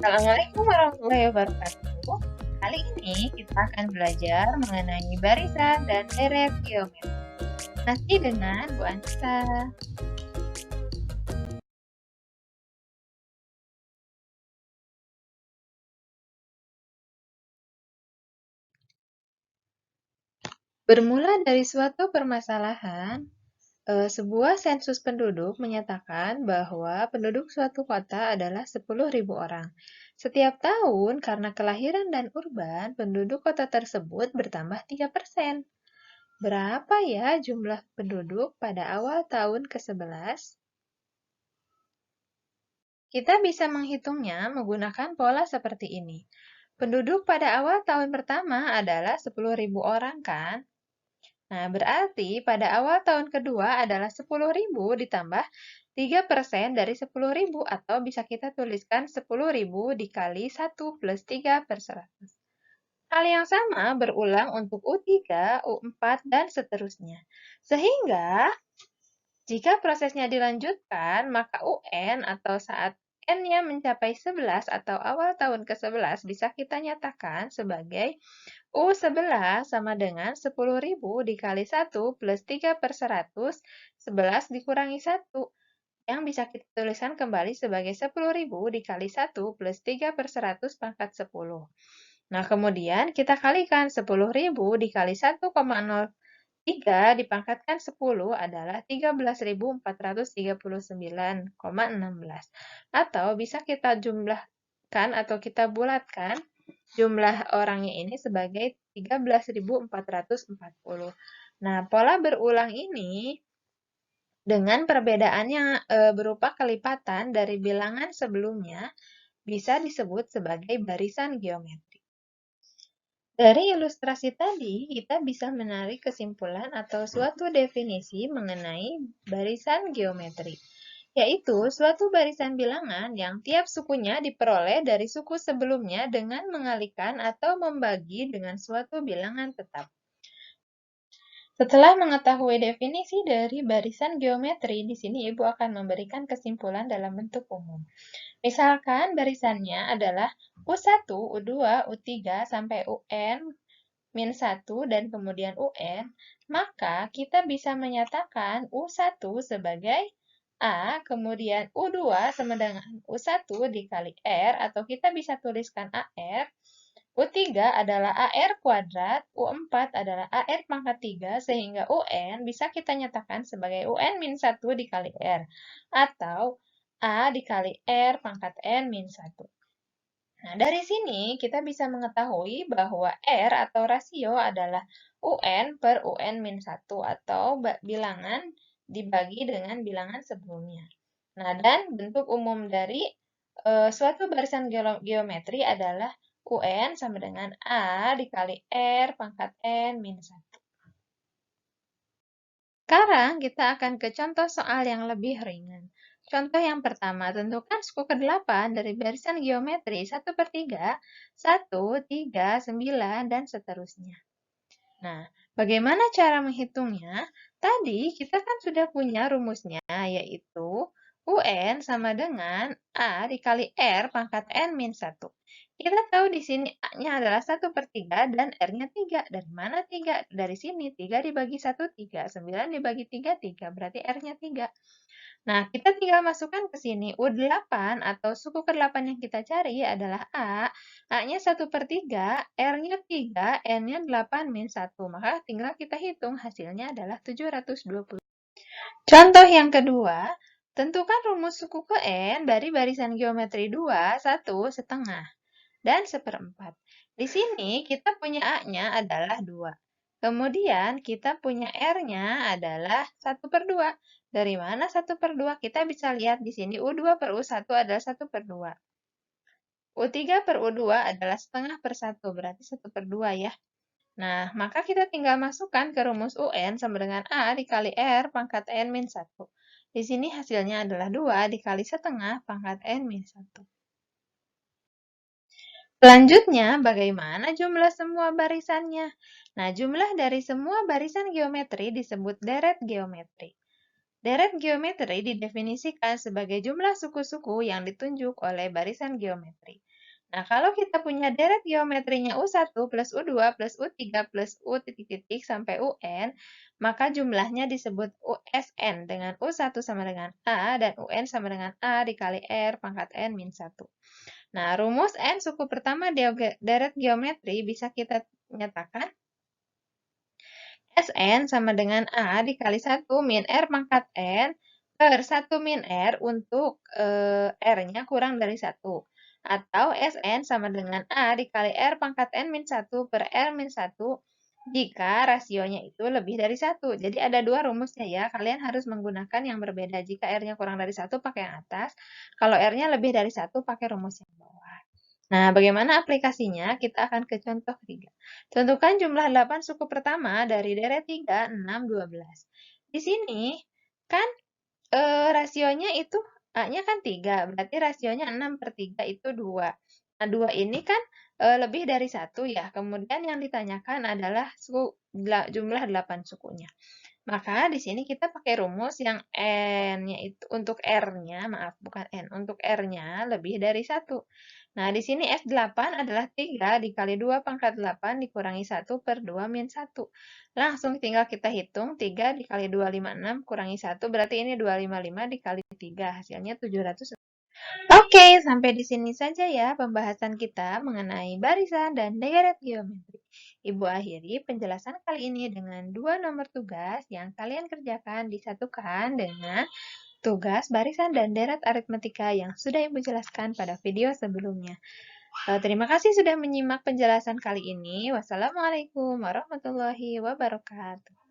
Assalamualaikum warahmatullahi wabarakatuh. Kali ini kita akan belajar mengenai barisan dan deret geometri. Masih dengan Bu Anissa. Bermula dari suatu permasalahan, sebuah sensus penduduk menyatakan bahwa penduduk suatu kota adalah 10.000 orang. Setiap tahun, karena kelahiran dan urban, penduduk kota tersebut bertambah 3%. Berapa ya jumlah penduduk pada awal tahun ke-11? Kita bisa menghitungnya menggunakan pola seperti ini. Penduduk pada awal tahun pertama adalah 10.000 orang, kan? Nah, berarti pada awal tahun kedua adalah 10.000 ditambah 3% dari 10.000, atau bisa kita tuliskan 10.000 dikali 1 plus 3 per 100. Hal yang sama berulang untuk U3, U4, dan seterusnya. Sehingga, jika prosesnya dilanjutkan, maka UN atau saat N-nya mencapai 11 atau awal tahun ke-11 bisa kita nyatakan sebagai U11 sama dengan 10.000 dikali 1 plus 3 per 100, 11 dikurangi 1, yang bisa kita tuliskan kembali sebagai 10.000 dikali 1 plus 3 per 100 pangkat 10. Nah, kemudian kita kalikan 10.000 dikali 1,03 dipangkatkan 10 adalah 13.439,16. Atau bisa kita jumlahkan atau kita bulatkan jumlah orangnya ini sebagai 13.440. Nah, pola berulang ini dengan perbedaan yang berupa kelipatan dari bilangan sebelumnya bisa disebut sebagai barisan geometri. Dari ilustrasi tadi, kita bisa menarik kesimpulan atau suatu definisi mengenai barisan geometri, yaitu suatu barisan bilangan yang tiap sukunya diperoleh dari suku sebelumnya dengan mengalikan atau membagi dengan suatu bilangan tetap. Setelah mengetahui definisi dari barisan geometri, di sini Ibu akan memberikan kesimpulan dalam bentuk umum. Misalkan barisannya adalah U1, U2, U3, sampai UN min 1 dan kemudian UN, maka kita bisa menyatakan U1 sebagai A, kemudian U2 sama dengan U1 dikali R, atau kita bisa tuliskan AR. U3 adalah AR kuadrat, U4 adalah AR pangkat 3, sehingga UN bisa kita nyatakan sebagai UN min 1 dikali R, atau A dikali R pangkat N min 1. Nah, dari sini kita bisa mengetahui bahwa R atau rasio adalah UN per UN min 1, atau bilangan dibagi dengan bilangan sebelumnya. Nah, dan bentuk umum dari suatu barisan geometri adalah UN sama dengan A dikali R pangkat N min 1. Sekarang kita akan ke contoh soal yang lebih ringan. Contoh yang pertama, tentukan suku ke-8 dari barisan geometri 1/3, 1, 3, 9, dan seterusnya. Nah, bagaimana cara menghitungnya? Tadi kita kan sudah punya rumusnya, yaitu UN sama dengan A dikali R pangkat N min 1. Kita tahu di sini A-nya adalah 1/3 dan R-nya 3. Dari mana 3? Dari sini 3 dibagi 1, 3. 9 dibagi 3, 3. Berarti R-nya 3. Nah, kita tinggal masukkan ke sini. U8 atau suku ke-8 yang kita cari adalah A. A-nya 1/3, R-nya 3, N-nya 8 min 1. Maka tinggal kita hitung, hasilnya adalah 720. Contoh yang kedua, tentukan rumus suku ke N dari barisan geometri 2, 1, setengah, dan 1/4. Di sini kita punya A-nya adalah 2. Kemudian kita punya R-nya adalah 1/2. Dari mana 1/2? Kita bisa lihat di sini U2 per U1 adalah 1/2. U3 per U2 adalah setengah per 1, berarti 1/2 ya. Nah, maka kita tinggal masukkan ke rumus UN sama dengan A dikali R pangkat N min 1. Di sini hasilnya adalah 2 dikali setengah pangkat N min 1. Selanjutnya, bagaimana jumlah semua barisannya? Nah, jumlah dari semua barisan geometri disebut deret geometri. Deret geometri didefinisikan sebagai jumlah suku-suku yang ditunjuk oleh barisan geometri. Nah, kalau kita punya deret geometrinya U1 plus U2 plus U3 plus U titik-titik sampai UN, maka jumlahnya disebut USN dengan U1 sama dengan A dan UN sama dengan A dikali R pangkat N min 1. Nah, rumus N suku pertama deret geometri bisa kita nyatakan Sn sama dengan A dikali 1 min R pangkat N per 1 min R untuk R-nya kurang dari 1. Atau Sn sama dengan A dikali R pangkat N min 1 per R min 1 jika rasionya itu lebih dari 1. Jadi ada dua rumusnya ya. Kalian harus menggunakan yang berbeda. Jika R-nya kurang dari 1 pakai yang atas. Kalau R-nya lebih dari 1 pakai rumus yang bawah. Nah, bagaimana aplikasinya? Kita akan ke contoh ketiga. Tentukan jumlah 8 suku pertama dari deret 3, 6, 12. Di sini kan rasionya itu A-nya kan 3, berarti rasionya 6 per 3 itu 2. Nah, 2 ini kan lebih dari 1 ya. Kemudian yang ditanyakan adalah jumlah 8 sukunya. Maka di sini kita pakai rumus yang N-nya itu untuk R-nya, maaf bukan N, untuk R-nya lebih dari 1. Nah, di sini S8 adalah 3 dikali 2 pangkat 8 dikurangi 1 per 2 min 1. Langsung tinggal kita hitung, 3 dikali 2, 56, kurangi 1, berarti ini 255 dikali 3, hasilnya 700. Oke, sampai di sini saja ya pembahasan kita mengenai barisan dan deret geometri. Ibu akhiri penjelasan kali ini dengan 2 nomor tugas yang kalian kerjakan disatukan dengan tugas barisan dan deret aritmetika yang sudah Ibu jelaskan pada video sebelumnya. Terima kasih sudah menyimak penjelasan kali ini. Wassalamualaikum warahmatullahi wabarakatuh.